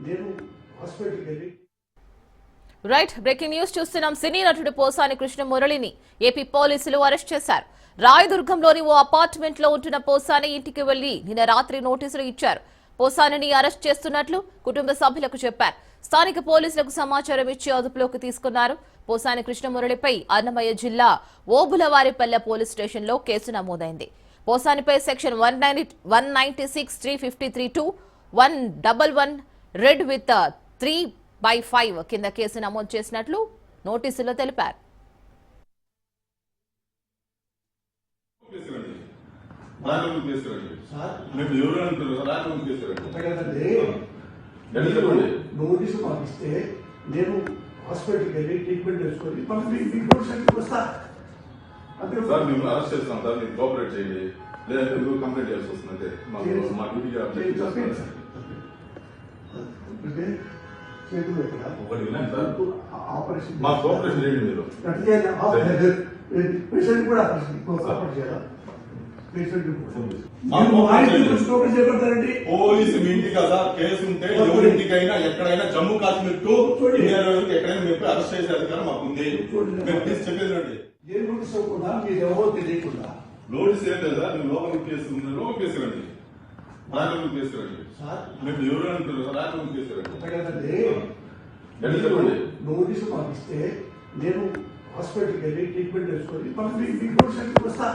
నేను హాస్పిటల్కి వెళ్ళి రైట్ బ్రేకింగ్ న్యూస్ చూస్తున్నాం. సినీ నటుడు పోసాని కృష్ణ మురళిని ఏపీ పోలీసులు అరెస్ట్ చేశారు. రాయదుర్గంలోని ఓ అపార్ట్మెంట్ లో ఉంటున్న పోసాని ఇంటికి వెళ్లి నిన్న రాత్రి నోటీసులు ఇచ్చారు. పోసానిని అరెస్ట్ చేస్తున్నట్లు కుటుంబ సభ్యులకు చెప్పారు. స్థానిక పోలీసులకు సమాచారం ఇచ్చి అదుపులోకి తీసుకున్నారు. పోసాని కృష్ణ మురళిపై అన్నమయ్య జిల్లా ఓబులవారిపల్లె పోలీస్ స్టేషన్ లో కేసు నమోదైంది. పోసానిపై సెక్షన్ 196, 353(2), 111 రెడ్ విత్ 3/5 కింద కేసు నమోదు చేసినట్లు నోటీసులో తెలిపారు. నోటీసు పంపిస్తే నేను హాస్పిటల్కి వెళ్ళి ట్రీట్మెంట్ చేసుకొని వస్తా. సార్ మేము అరెస్ట్ చేస్తాం సార్, మీరు కోఆపరేట్ చేయండి, లేదంటే మీరు కంప్లైంట్ చేయాల్సి వస్తుంది. మా డ్యూటీ ఆపరేషన్ మా కోఆపరేషన్ చేయండి. మీరు పేషెంట్ కూడా ఆపరేషన్ చేయాలా? పోలీసు మీ ఇంటి కదా కేసు ఉంటే ఎవరింటికైనా ఎక్కడైనా జమ్మూ కాశ్మీర్ టు ఇండియా ఎక్కడైనా మీరు అరెస్ట్ చేసే అధికారం మాకు ఉంది. చెప్పేది ఏ నోటీస్ అవ్వకుండా మీరు ఎవరో తెలియకుండా నోటీస్ ఏం లేదా, మీరు లోపలికి కేసు లోపల కేసు రండి, రాజకీయ కేసు రండి. మేము ఎవరు అంటారు రాజకీయ కేసు రండి. నోటీసు పంపిస్తే నేను హాస్పిటల్కి వెళ్ళి ట్రీట్మెంట్ చేసుకొని వస్తా.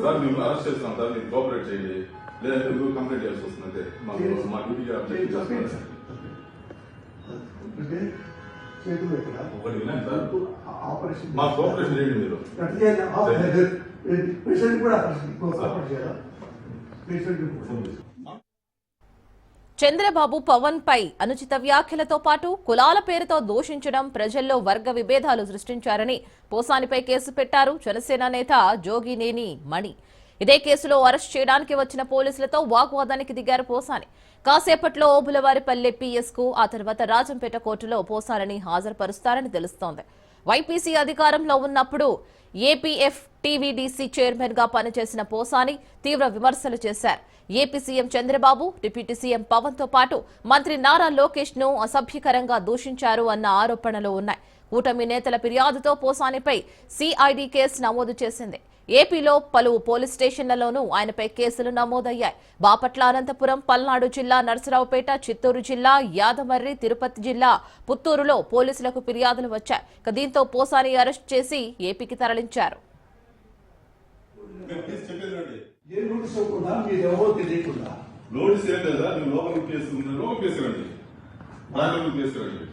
సార్ మేము అరెస్ట్ చేస్తాం సార్, మీరు కోఆపరేట్ చేయండి, లేదంటే మీరు కంప్లైంట్ చేయాల్సి వస్తుంది. మా డ్యూటీ ఆపరేషన్ మా కోఆపరేషన్ చేయండి. మీరు పేషెంట్ కూడా ఆపరేషన్ చేయాలా? పేషెంట్ చంద్రబాబు పవన్ పై అనుచిత వ్యాఖ్యలతో పాటు కులాల పేరుతో దూషించడం, ప్రజల్లో వర్గ విభేదాలు సృష్టించారని పోసానిపై కేసు పెట్టారు జనసేన నేత జోగినేని మణి. ఇదే కేసులో అరెస్ట్ చేయడానికి వచ్చిన పోలీసులతో వాగ్వాదానికి దిగారు పోసాని. కాసేపట్లో ఓబులవారిపల్లె పిఎస్ కు, ఆ తర్వాత రాజంపేట కోర్టులో పోసానిని హాజరుపరుస్తారని తెలుస్తోంది. వైపీసీ అధికారంలో ఉన్నప్పుడు ఏపీఎఫ్ టీవీడీసీ చైర్మన్ గా పనిచేసిన పోసాని తీవ్ర విమర్శలు చేశారు. AP CM Chandrababu, deputy CM Pawan తో పాటు మంత్రి నారా లోకేష్ ను అసభ్యకరంగా దూషించారు అన్న ఆరోపణలు ఉన్నాయి. కూటమి నేతల ఫిర్యాదుతో పోసానిపై సిఐడి కేసు నమోదు చేసింది. ఏపీలో పలు పోలీస్ స్టేషన్లలోనూ ఆయనపై కేసులు నమోదయ్యాయి. బాపట్ల, అనంతపురం, పల్నాడు జిల్లా, నర్సరావుపేట, చిత్తూరు జిల్లా, యాదమర్రి, తిరుపతి జిల్లా, పుత్తూరులో పోలీసులకు ఫిర్యాదులు వచ్చాయి. దీంతో పోసాని అరెస్ట్ చేసి ఏపీకి తరలించారు. ఏ నోటీస్ అవ్వకుండా మీరు ఎవరో తెలియకుండా నోటీస్ ఏం లేదా, మీరు లోపలికి కేసు లోపల కేసు రండి, రాజకీయ కేసు రండి.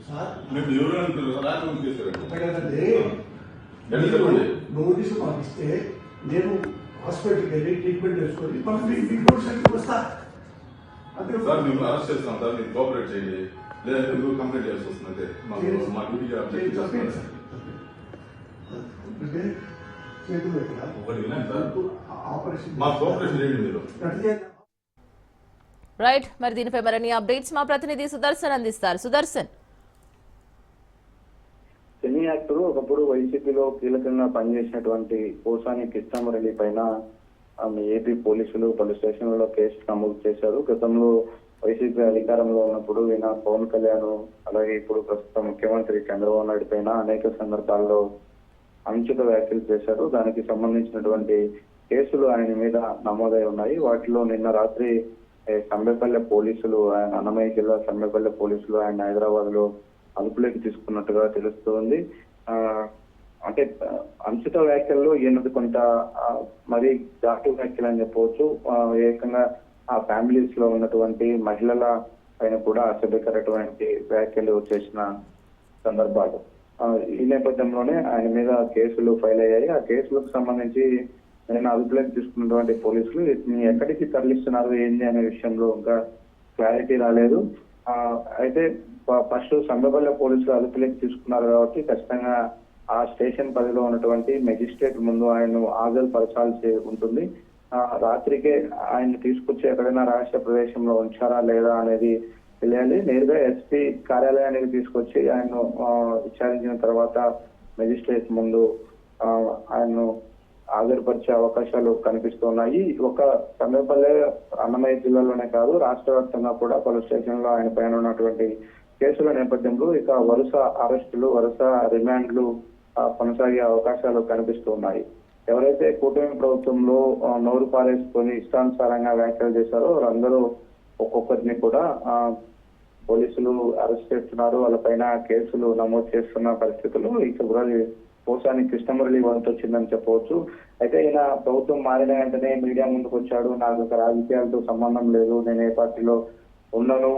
మేము ఎవరు అంటారు రాజకీయ కేసు రండి. నోటీసు పంపిస్తే నేను హాస్పిటల్కి వెళ్ళి ట్రీట్మెంట్ చేసుకొని వస్తా. సార్ మేము అరెస్ట్ చేస్తాం సార్, మీరు కోఆపరేట్ చేయండి, లేదంటే మీరు కంప్లైంట్ చేయాల్సి వస్తుంది. మా డ్యూటీ ఆపరేషన్ మా కోఆపరేషన్ చేయండి. మీరు రైట్. మరి దీనిపై మరిన్ని అప్డేట్స్ మా ప్రతినిధి సుదర్శన్ అందిస్తారు. సుదర్శన్, సినీ యాక్టర్ ఒకప్పుడు వైసీపీలో కీలకంగా పనిచేసినటువంటి పోసాని కృష్ణమురళి పైన ఏపీ పోలీసులు పలు స్టేషన్లలో కేసు నమోదు చేశారు. గతంలో వైసీపీ అధికారంలో ఉన్నప్పుడు ఈయన పవన్ కళ్యాణ్, అలాగే ఇప్పుడు ప్రస్తుతం ముఖ్యమంత్రి చంద్రబాబు నాయుడు పైన అనేక సందర్భాల్లో అనుచిత వ్యాఖ్యలు చేశారు. దానికి సంబంధించినటువంటి కేసులు ఆయన మీద నమోదై ఉన్నాయి. వాటిలో నిన్న రాత్రి సమ్మెపల్లె పోలీసులు, అన్నమయ్య జిల్లా సమ్మెపల్లె పోలీసులు ఆయన హైదరాబాద్ లో అదుపులోకి తీసుకున్నట్టుగా తెలుస్తోంది. అంటే అనుచిత వ్యాఖ్యల్లో ఈయనది కొంత మరీ ఘాటు వ్యాఖ్యలు అని చెప్పవచ్చు. ఏకంగా ఆ ఫ్యామిలీస్ లో ఉన్నటువంటి మహిళల పైన కూడా అసభ్యకరటువంటి వ్యాఖ్యలు చేసిన సందర్భాలు. ఈ నేపథ్యంలోనే ఆయన మీద కేసులు ఫైల్ అయ్యాయి. ఆ కేసులకు సంబంధించి నేను అదుపులోకి తీసుకున్నటువంటి పోలీసులు ఎక్కడికి తరలిస్తున్నారు ఏంటి అనే విషయంలో ఇంకా క్లారిటీ రాలేదు. అయితే ఫస్ట్ సంబపల్లె పోలీసులు అదుపులోకి తీసుకున్నారు కాబట్టి ఖచ్చితంగా ఆ స్టేషన్ పరిధిలో ఉన్నటువంటి మెజిస్ట్రేట్ ముందు ఆయన హాజరుపరచాల్సి ఉంటుంది. రాత్రికే ఆయన తీసుకొచ్చి ఎక్కడైనా రహస్య ప్రదేశంలో ఉంచారా లేదా అనేది తెలియాలి. నేరుగా ఎస్పీ కార్యాలయానికి తీసుకొచ్చి ఆయన్ను విచారించిన తర్వాత మెజిస్ట్రేట్ ముందు ఆయన్ను హాజరుపరిచే అవకాశాలు కనిపిస్తున్నాయి. ఒక సమీపల్లె అన్నమయ్య జిల్లాలోనే కాదు రాష్ట్ర వ్యాప్తంగా కూడా పలు స్టేషన్లో ఆయన పైన ఉన్నటువంటి కేసుల నేపథ్యంలో ఇక వరుస అరెస్టులు వరుస రిమాండ్లు కొనసాగే అవకాశాలు కనిపిస్తున్నాయి. ఎవరైతే కూటమి ప్రభుత్వంలో నోరు పారేసుకొని ఇష్టానుసారంగా వ్యాఖ్యలు చేశారో వారందరూ ఒక్కొక్కరిని కూడా పోలీసులు అరెస్ట్ చేస్తున్నారు, వాళ్ళపైన కేసులు నమోదు చేస్తున్న పరిస్థితులు ఇక పోసాని కృష్ణమురళి వంతు వచ్చిందని చెప్పవచ్చు. అయితే ఈయన ప్రభుత్వం మారిన వెంటనే మీడియా ముందుకు వచ్చాడు, నాకు ఒక రాజకీయాలతో సంబంధం లేదు, నేను ఏ పార్టీలో ఉండను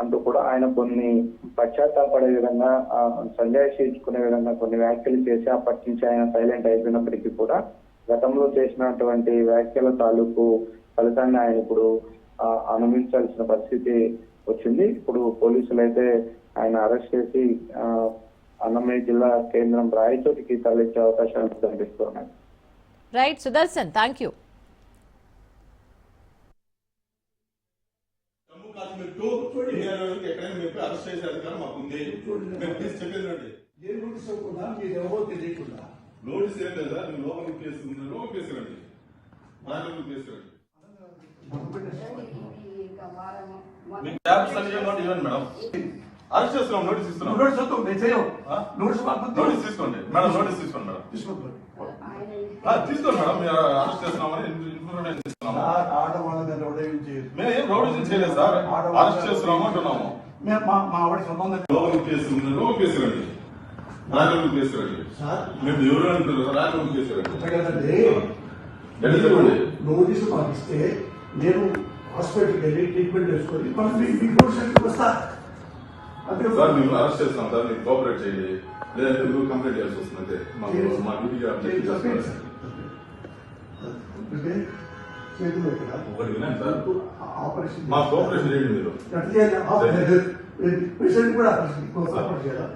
అంటూ కూడా ఆయన కొన్ని పశ్చాత్తాపడే విధంగా సంజాయిషి ఇచ్చుకునే విధంగా కొన్ని వ్యాఖ్యలు చేసి అప్పటి నుంచి ఆయన సైలెంట్ అయిపోయినప్పటికీ కూడా గతంలో చేసినటువంటి వ్యాఖ్యల తాలూకు ఫలితాన్ని ఆయన ఇప్పుడు అనుభవించాల్సిన పరిస్థితి వచ్చింది. ఇప్పుడు పోలీసులు అయితే ఆయన అరెస్ట్ చేసి అన్నమయ్య జిల్లా కేంద్రం రాయచోటికి తరలించే అవకాశాలు కనిపిస్తున్నాయి. Right Sudarshan, thank you. Jammu Kashmir to India ఎక్కడైనా మీరు అరెస్ట్ చేసే అధికారం మాకుంది. మేము ప్లీజ్ చెప్పేదండి. ఏ నోటీస్ ఇవ్వకుండా మీరెవరో తెలియకుండా నోటీస్ ఏం లేదా, మీరు లోపల కేసు ఉంది, లోపల కేసు రండి, రాజకీయ కేసు రండి. మీకు ట్యాబ్స్ అన్ని ఇవ్వండి మేడం. అరెస్ట్ చేస్తున్నాం, నోటీస్ ఇస్తున్నాం. నోటీస్ వద్దు, నేను చేయను. నోటీస్ నోటీస్ తీసుకోండి మేడం, నోటీస్ తీసుకోండి మేడం. తీసుకోండి తీసుకోండి మేడం, మీరు అరెస్ట్ చేస్తున్నామని ఇన్ఫర్మేషన్ ఇస్తున్నాము. ఆట వాళ్ళని ఉదయం చేయదు. మేము ఏం రౌడీజం చేయలేదు సార్, అరెస్ట్ చేస్తున్నాము అంటున్నాము. మా ఆవిడ సంబంధం లోపల కేసు ఉంది, లోపల కేసు రండి, రాజకీయ కేసు రండి. మేము ఎవరు అంటున్నారు, రాజకీయ కేసు రండి. కదండి చెప్పండి. నోటీసు పంపిస్తే నేను హాస్పిటల్కి వెళ్ళి ట్రీట్మెంట్ చేసుకొని మీకు నోటీస్ వస్తా. సార్ మేము అరెస్ట్ చేస్తాం సార్, మీరు కోఆపరేట్ చేయండి, లేదంటే మీరు కంప్లైంట్ చేయాల్సి వస్తుంది. అంతే మా డ్యూటీ ఒకటి వినండి సార్, ఆపరేషన్ మా కోఆపరేషన్ చేయండి మీరు. పేషెంట్ కూడా ఆపరేషన్ చేయాలి.